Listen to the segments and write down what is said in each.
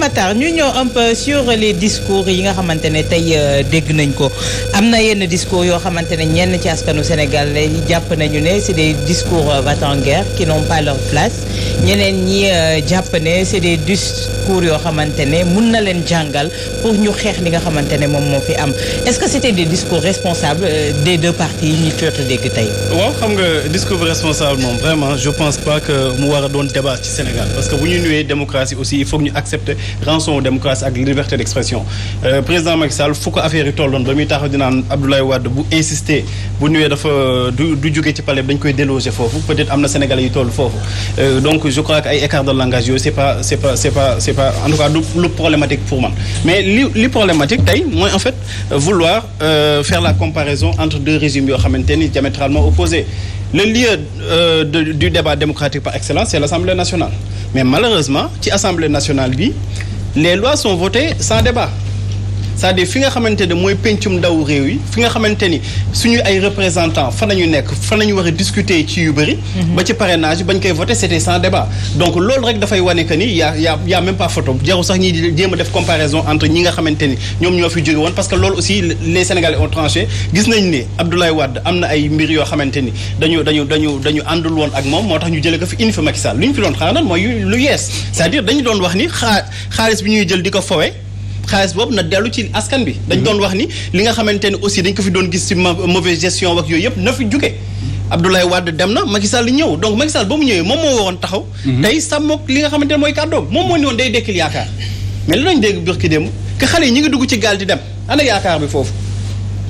Matar ñu ñëw un peu sur les discours yi nga xamante ne tey dégg nañ ko am na yenn discours yoo xamante ne ñenn ci askanu Sénégal lay jàpp nañu ne c'est des discours va-t-en-guerre qui n'ont pas leur place ñeneen ñi jàpp ne c'est des discours yoo xamante ne mun na leen jàngal pour ñu xeex li nga xamante ne moom moo fi am est-ce que c'était des discours responsables des deux parties yi ñu jot a dégg tey. waaw xam nga discours responsable moom vraiment je pense pas que mu war a doon débat ci Sénégal parce que bu ñu nuyee démocratie aussi il faut que ñu accepter rançon démocratie ak liberté d'expression président Macky Sall fu ko affaire yi tolloon ba muy taxaw di naan Abdoulaye Wade bu insister bu nuyee dafa du jóge ci palais dañ koy déloger foofu peut-être am na Sénégalais yu toll foofu donc je crois que ay écart de langage yooyu c'est pas en tout cas lu problématique pour man mais li problématique tey mooy en fait vouloir faire la comparaison entre deux régimes yoo xamante ni diamétralement opposés. Le lieu du débat démocratique par excellence c'est l'Assemblée nationale mais malheureusement ci Assemblée nationale bi les lois sont votées sans débat c'est-à-dire fi nga xamante ne mooy pencum ndaw réew yi fi nga xamante ni suñu ay représentants fa nañu nekk fa nañu war a discuter ci yu bëri. ba ci parrainage bañ koy voter c'était sans débat donc loolu rek dafay wane que ni y a même pas photo jarul sax ñi di jéem a def comparaison entre ñi nga xamante ni ñoom ñoo fi jóge woon parce que loolu aussi les Sénégalais ont tranché gis nañ ne Abdoulaye Wade am na ay mbir yoo xamante ni dañu àndul woon ak moom moo tax ñu jëlee ko fi indi fi Macky Sall lu ñu fi doon xaar nag mooy lu yees c'est-à-dire dañu doon wax ni xaalis bi ñuy jël di ko fowe xaalis boobu na dellu ci askan bi dañ doon wax ni li nga xamante ne aussi dañ ko fi doon gis ci mauvaise gestion ak yooyu yëpp na fi jóge Abdoulaye Wade dem na Macky Sall ñëw donc Macky Sall ba mu ñëwee moom moo waroon taxaw tey sàmmook li nga xamante ne mooy kàddoom moom moo ni woon day dekkil yaakaar mais li lañ dégg birki démb que xale yi ñi ngi dugg ci gaal di dem ana yaakaar bi foofu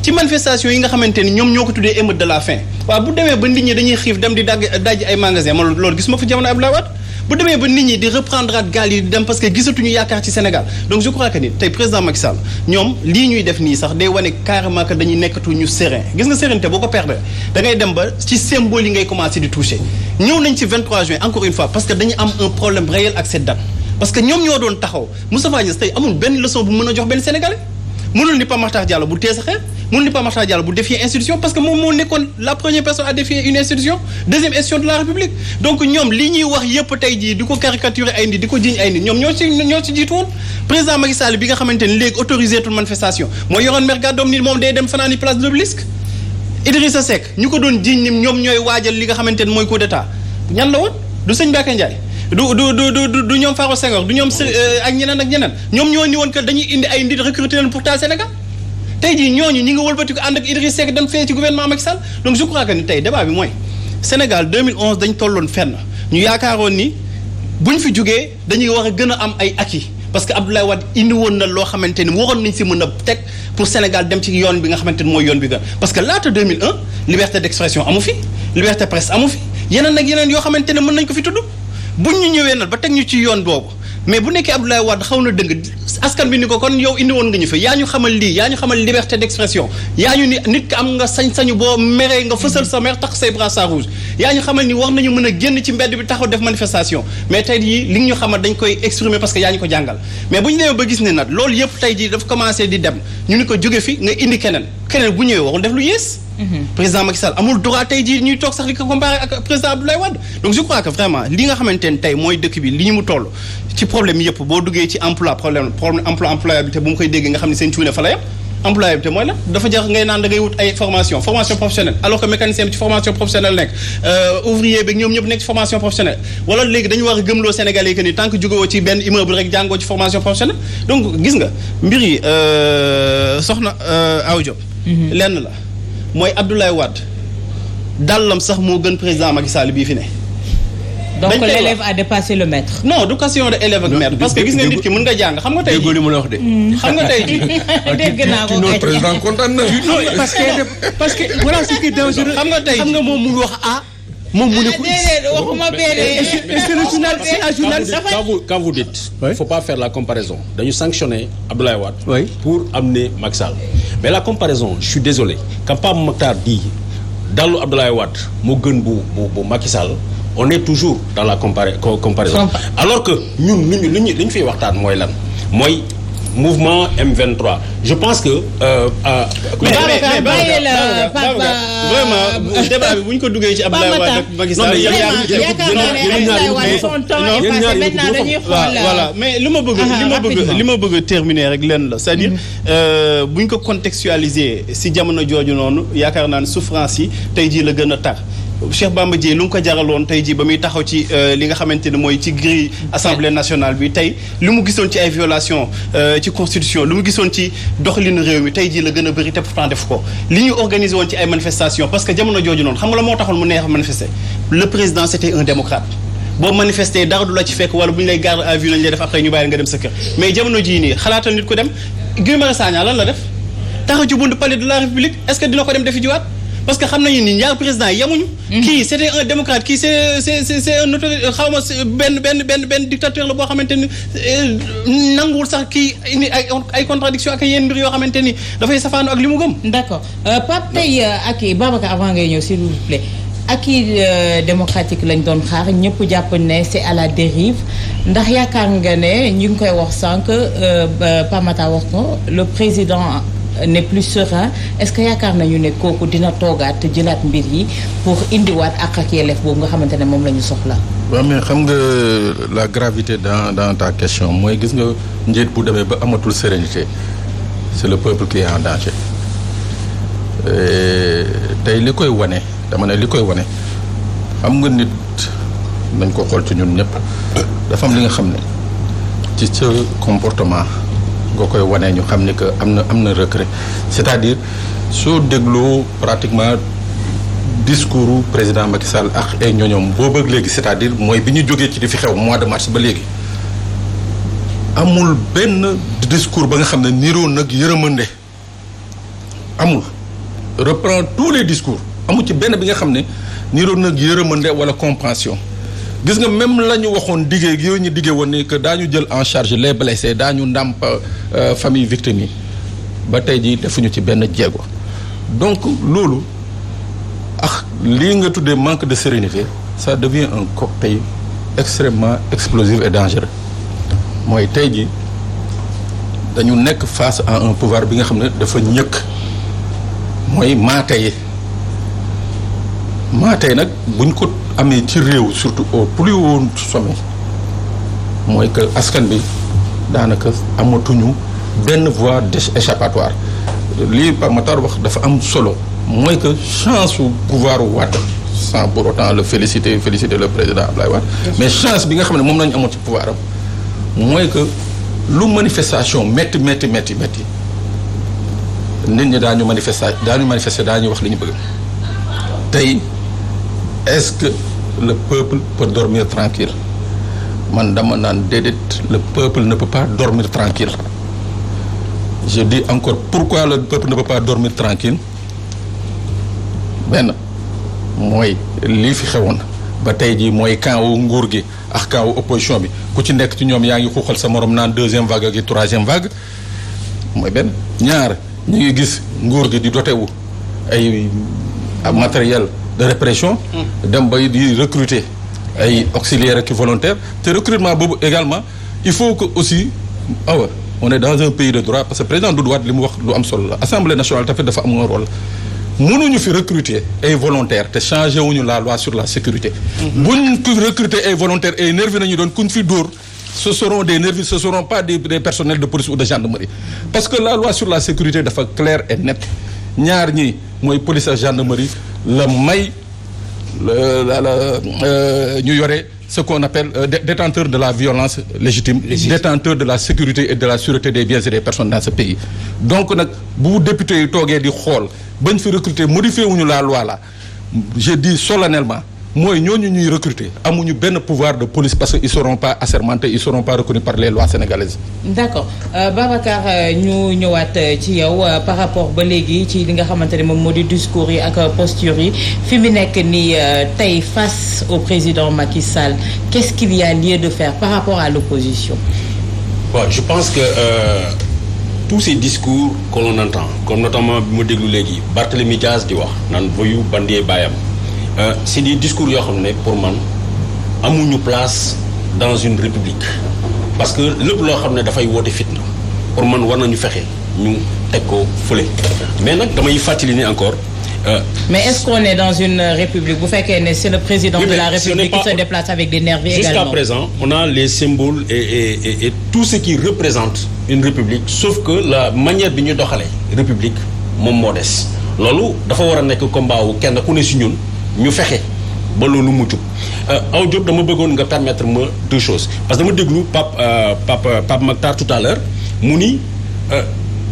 ci manifestation yi nga xamante ni ñoom ñoo ko tuddee émeute de la faim waaw bu demee ba nit ñi dañuy xiif dem di daj ay magasin man loolu gis ma fa jamono Abdoulaye Wade bu demee ba nit ñi di reprendre at gaal yi di dem parce que gisatuñu yaakaar ci Sénégal donc je crois que ni tey président Macky Sall ñoom lii ñuy def nii sax day wane carrément que dañuy nekkatu ñu serein gis nga sérénité boo ko perdre da ngay dem ba ci symbole yi ngay commencer di toucher ñëw nañ ci 23 juin encore une fois parce que dañu am un problème réel ak cette date parce que ñoom ñoo doon taxaw Moustapha Niasse tey amul benn leçon bu mën a jox benn Sénégalais mënul ni Pape Makhtar Diallo bu tee sa xeer mënul ni Pape Makhtar Diallo bu défier institution parce que moom moo nekkoon la première personne à défier une institution deuxième institution de la République donc ñoom li ñuy wax yëpp tey jii di ko caricaturer ay nit di ko jiiñ ay nit ñoom ñoo ci jiitu woon président Macky Sall bi nga xamante ni léegi autorisé toute manifestation mooy yoroon mer gàddoom ni moom day dem fanaani place de l'Obélisque Idrissa Seck ñu ko doon jiiñ ni ñoom ñooy waajal li nga xamante ni mooy coup d'état ñan la woon du sëñ Mbacké Ndiaye du ñoom Farba Senghor du ñoom ak ñeneen ñoom ñoo ni woon que dañuy indi ay nit recruter leen pour taal Sénégal tey jii ñooñu ñi nga wëlbati ko ànd ak Idriss Seck dem fee ci gouvernement Macky Sall donc je crois que ni tey débat bi mooy Sénégal 2011 dañ tolloon fenn ñu yaakaaroon ni buñ fi jógee dañuy war a gën a am ay acquis parce que Abdoulaye Wade indi woon na loo xamante ni waroon nañ si mën a teg pour Sénégal dem ci yoon bi nga xamante ni mooy yoon bi gën parce que laata 2001 liberté d'expression amu fi liberté presse amu fi yeneen ak yeneen yoo xamante ne mën nañ ko fi tudd buñ ñu ñëwee nag ba teg ñu ci yoon boobu mais bu nekkee Abdoulaye Wade xaw na dëng askan bi ni ko kon yow indi woon nga ñu fi yaa ñu xamal lii yaa ñu xamal liberté d'expression yaa ñu ni nit ki am nga sañ-sañu boo meree nga fësal sa mer tax say brassard rouge yaa ñu xamal ni war nañu mën a génn ci mbedd bi taxaw def manifestation mais tey jii li ñu xamal dañ koy exprimer parce que yaa ñu ko jàngal mais bu ñu demee ba gis ne nag loolu yëpp tey jii dafa commencé di dem ñu ni ko jóge fi nga indi keneen bu ñëwee warul def lu yées président Macky Sall amul droit tey jii ñuy toog sax li ko comparé ak président Abdoulaye Wade donc je crois que vraiment li nga xamante ne tey mooy dëkk bi li ñu mu toll ci problème yëpp boo duggee ci problème employabilité bu mu koy dégg nga xam ne seen cuune fa la yem employabilité mooy la dafa jar ngay naan da ngay wut ay formation professionnelle alors que mécanicien bi ci formation professionnelle nekk ouvrier bi ñoom ñëpp nekk ci formation professionnelle wala léegi dañu war a gëmloo Sénégalais que ni tant que jógewoo ci benn immeuble rek jàngoo ci formation professionnelle donc gis nga mbir yi soxna Awa Diop lenn la mooy Abdoulaye Wade dàllam sax moo gën président Macky Sall bii fi ne. donc l'élève a dépassé le maître. non du question de élève ak maître parce que gis nga nit ki mën nga jàng xam nga tey jii mu la wax de. xam nga tey jii. dégg naa ko kay président kontaan na. parce que voilà ce qui est dangereux. xam nga tey xam nga moom mu wax ah. moom mu ne ko waxuma quand vous dites il faut pas faire la comparaison dañu sanctionner Abdoulaye Wade pour amener Macky Sall mais la comparaison je suis désolé quand Pape Makhtar dit dallu Abdoulaye Wade moo gën bu Macky Sall on est toujours dans la comparaison alors que ñun li ñu fiy waxtaan mooy lan mooy mouvement M23 je pense que. mais vraiment débat bi bu ñu ko duggee ci Abdoulaye Wade ak Macky Sall. voilà mais li ma bëgg a terminer rek lenn la c'est-à-dire bu ñu ko contextualiser si jamono jooju noonu yaakaar naa ne souffrance yi tey jii la gën a tar. Cheikh Bamba Dièye lu mu ko jaraloon tey jii ba muy taxaw ci li nga xamante ne mooy ci grille assemblée nationale bi tey lu mu gisoon ci ay violation ci constitution lu mu gisoon ci doxalinu réew mi tey jii la gën a bëri te pourtant def ko li ñu organisé woon ci ay manifestations parce que jamono jooju noonu xam nga la moo taxoon mu neex a manifester le président c'était un démocrate boo manifester dara du la ci fekk wala bu ñu lay garde à vue lañ lay def après ñu bàyyi nga dem sa kër mais jamono jii nii xalaatal nit ko dem Guy Marius Sagna lan la def taxaw ci buntu palais de la République est-ce que dina ko dem defi jiwaat parce que xam nañu ni ñaar président yemuñu. kii c'était un démocrate kii c'est un autorité xaw ma benn dictateur la boo xamante ni nanguwul sax kii indi ay contradiction ak yenn mbir yoo xamante ni dafay safaanu ak li mu gëm. d'accord Pape tey ak Babacar avant ngay ñëw s'il vous plaît acquis démocratique lañ doon xaar ñëpp jàpp ne c'est à la dérive ndax yaakaar nga ne ñu ngi koy wax sànq Pape Matar wax ko le président. n'est plus serein est-ce que yaakaar nañu ne kooku dina toogaat jëlaat mbir yi pour indiwaat ak yelleef boobu nga xamante ne moom la ñu soxla. waaw mais xam nga la gravité dans ta question mooy gis nga njiit bu demee ba amatul sérénité c'est le peuple qui est en danger tey li koy wane dama ne li koy wane xam nga nit nañ ko xool ci ñun ñëpp dafa am li nga xam ne ci sa comportement. nga koy wane ñu xam ni que am na regret c'est-à-dire soo dégloo pratiquement discours président Macky Sall ak ay ñoñoom boobu ak léegi c'est-à-dire mooy bi ñu jógee ci di fi xew mois de mars ba léegi amul benn discours ba nga xam ne niroo nag yërëmande amul reprend tous les discours amul ci benn bi nga xam ne niroo nag yërëmande wala compréhension gis nga même la ñu waxoon diggee yooyu ñu diggee woon ni que daañu jël en charge les blessés daañu ndàmp famille victimes yi ba tey jii defuñu ci benn jéego donc loolu ak lii nga tuddee manque de sérénité ça devient un cocktail extrêmement explosif et dangereux mooy tey jii dañu nekk face à un pouvoir bi nga xam ne dafa ñëkk mooy maatay nag buñ ko amee ci réew surtout au plus haut sommet mooy que askan bi daanaka amatuñu benn voie d'échappatoire lii Pape Matar wax dafa am solo mooy que chance su pouvoir Wade sans pour autant le féliciter le président Abdoulaye Wade mais chance bi nga xam ne moom lañu amoon ci pouvoir am mooy que lu manifestation métti nit ñi daañu manifester daañu wax li ñu bëgg tey est-ce que le peuple peut dormir tranquille man dama naan déedéet le peuple ne peut pas dormir tranquille je dis encore pourquoi le peuple ne peut pas dormir tranquille benn mooy lii fi xewoon ba tey jii mooy camp wu nguur gi ak camp wu opposition bi ku ci nekk ci ñoom yaa ngi xuuxal sa morom naan deuxième vague ak troisième vague mooy benn ñaar ñu ngi gis nguur gi di dotewu ay matériel de répression dem bay di recruter ay auxiliaires ak volontaires te recrutement boobu également il faut que aussi on est dans un pays de droit parce que président Doudou Wade li mu wax lu am solo la assemblée nationale tamit dafa am un rôle mënuñu fi recruter ay volontaires te changé wuñu la loi sur la sécurité buñ ko recruter ay volontaires ay nervis nañu doon kuñ fi dóor ce seront des nervis ce seront pas des personnels de police ou de gendarmerie parce que la loi sur la sécurité dafa claire et nette ñaar ñi mooy police ak gendarmerie la may ñu yore ce qu'on appelle détenteur de la violence légitime détenteur de la sécurité et de la sûreté des biens et des personnes dans ce pays donc nag bu député yi toogee di xool bañ fi recruter modifié wuñu la loi là je dis solennellement mooy ñooñu ñuy recruter amuñu benn pouvoir de police parce que ils seront pas assermentés ils seront pas reconnus par les lois sénégalaises. d'accord Babacar ñu ñëwaat ci yow par rapport ba léegi ci li nga xamante ne moom moo di discours yi ak posture yi fi mu nekk nii tey face au président Macky Sall qu'est-ce qu'il y a lieu de faire par rapport à l'opposition. Bon, je pense que tous ces discours que l'on entend comme notamment bi ma déglu léegi Barthélémy Diaz di wax naan voyou bandee baayam. C'est des discours yoo xam ne pour man amuñu place dans une république parce que lépp loo xam ne dafay woote fitna pour man war nañu fexe ñu teg ko fële mais nag damay fàttali ni encore. Mais est-ce qu'on est dans une république bu fekkee ne c'est le président de la république qui se déplace avec des nervis également. Jusqu'à présent on a les symboles et tout ce qui représente une république sauf que la manière bi ñu doxalee république moom moo des loolu dafa war a nekk combat wu kenn ku ne si ñun ñu fexe ba loolu mu jub Aw Diop dama bëggoon nga permettre ma deux choses parce que dama déglu Pape Makhtar tout à l'heure mu ni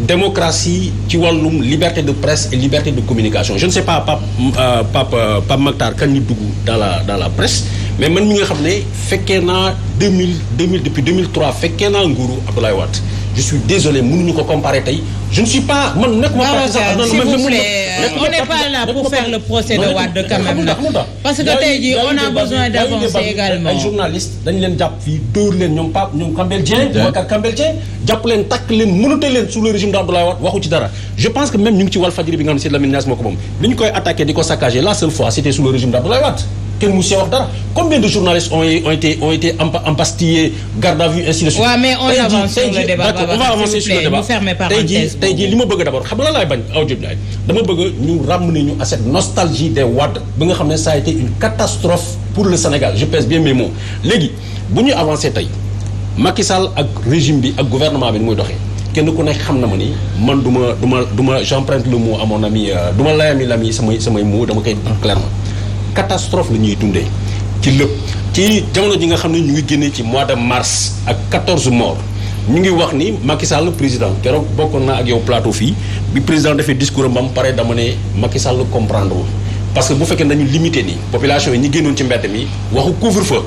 démocratie ci wàllum liberté de presse et liberté de communication je ne sais pas Pape Makhtar kañ ñu dugg dans la presse mais man mi nga xam ne fekkee naa 2000 depuis 2003 fekkee naa nguuru Abdoulaye Wade je suis désolé mënuñu ko comparer tey je ne suis pas man nekkuma partisan s'il vous plaît on n'est pas là pour faire le procès de Wade quand même nag parce que tey jii on a besoin d'avancer également ay journalistes dañu leen jàpp fii dóor leen ñoom Kambel Dieng Boubacar Kambel Dieng jàpp leen takk leen mënute leen sous le régime d'Abdoulaye Wade waxu ci dara je pense que même ñu ngi ci Walfadjri bi nga xam ne c'est Lamine Niass moo ko moom li ñu koy attaqué di ko saccager la seule fois c'était sous le régime d'Abdoulaye Wade kenn mu see wax dara combien de journalistes ont été empastillés garde à vue ainsi de suite. waaw mais on avance sur le débat. D'accord, on va avancer sur le débat tey jii li ma bëgg d'abord xam nga la laay bañ Aw Diop Ndiaye dama bëgg ñu ramener ñu à cette nostalgie des Wade bi nga xam ne ça a été une catastrophe pour le Sénégal je pèse bien mes mots léegi bu ñu avancé tey Macky Sall ak régime bi ak gouvernement bi ni muy doxee kenn ku nekk xam na ma ni man du ma j'emprunte le mot à mon ami du ma layami lami samay mots dama koy clairement catastrophe la ñuy dundee ci lépp ci jamono ji nga xam ne ñu ngi génnee ci mois de mars ak 14 morts ñu ngi wax ni Macky Sall président keroog bokkoon naa ak yow plateau fii bi président defee discours am ba mu pare dama ne Macky Sall comprendre wul parce que bu fekkee dañu limité nii population yi ñi génnoon ci mbedd mi waxu couvre-feu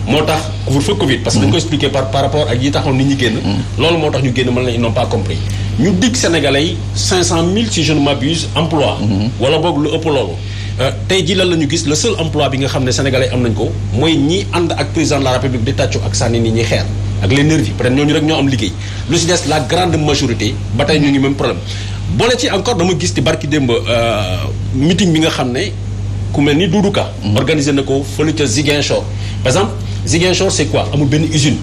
moo tax couvre-feu Covid parce que dañu ko expliqué par rapport ak yi taxoon nit ñi génn loolu moo tax ñu génn mën na ils n'ont pas compris ñu dig Sénégalais yi 500 000 si je ne m'abuse emploi wala boog lu ëpp loolu tey jii lan la ñu gis le seul emploi bi nga xam ne sénégalais am nañ ko mooy ñi ànd ak président de la république di tàccu ak sànni nit ñi xeer ak les nervis peut-être ñooñu rek ñoo am liggéey lu si des la grande majorité ba tey ñu ngi même problème boole ci encore dama gis ci barki démb meeting bi nga xam ne ku mel ni Doudou Ka organisé na ko fële ca Ziguinchor par exemple Ziguinchor c'est quoi amul benn usine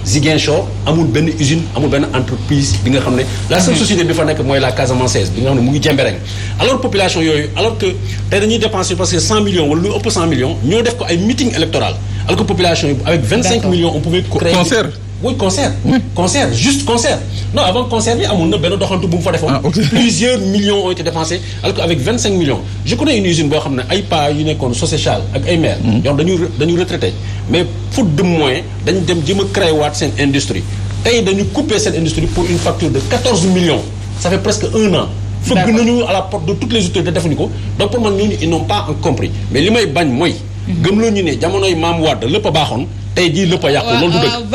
Ziguinchor amul benn usine amul benn entreprise bi nga xam ne la seule société bi fa nekk mooy la Casamançaise bi nga xam ne mu ngi Jembereng alors population yooyu alors que tey dañuy dépenser parce que 100 millions wala lu ëpp 100 millions ñoo def ko ay meeting électoral alors que population yi avec 25 millions on pouvait créer concert oui concert concert juste concert non avant concert bi amoon na benn doxantu bu mu fa defoon plusieurs millions ont été dépensés alors que avec 25 millions je connais une usine boo xam ne ay pas yu nekkoon Soséchal ak ay maire yoo xam dañu retraité mais faute de moyens dañu dem jëm a créer waat seen industrie tey dañu couper cette industrie pour une facture de 14 millions ça fait presque 1 an fëgg nañu à la porte de toutes les autorités defuñu ko donc pour man ñooñu ils n'ont pas compris mais li may bañ mooy gëm loo ñu ne jamonoy Maam Wade lépp a baaxoon tey jii lépp a yàqu loolu du dëgg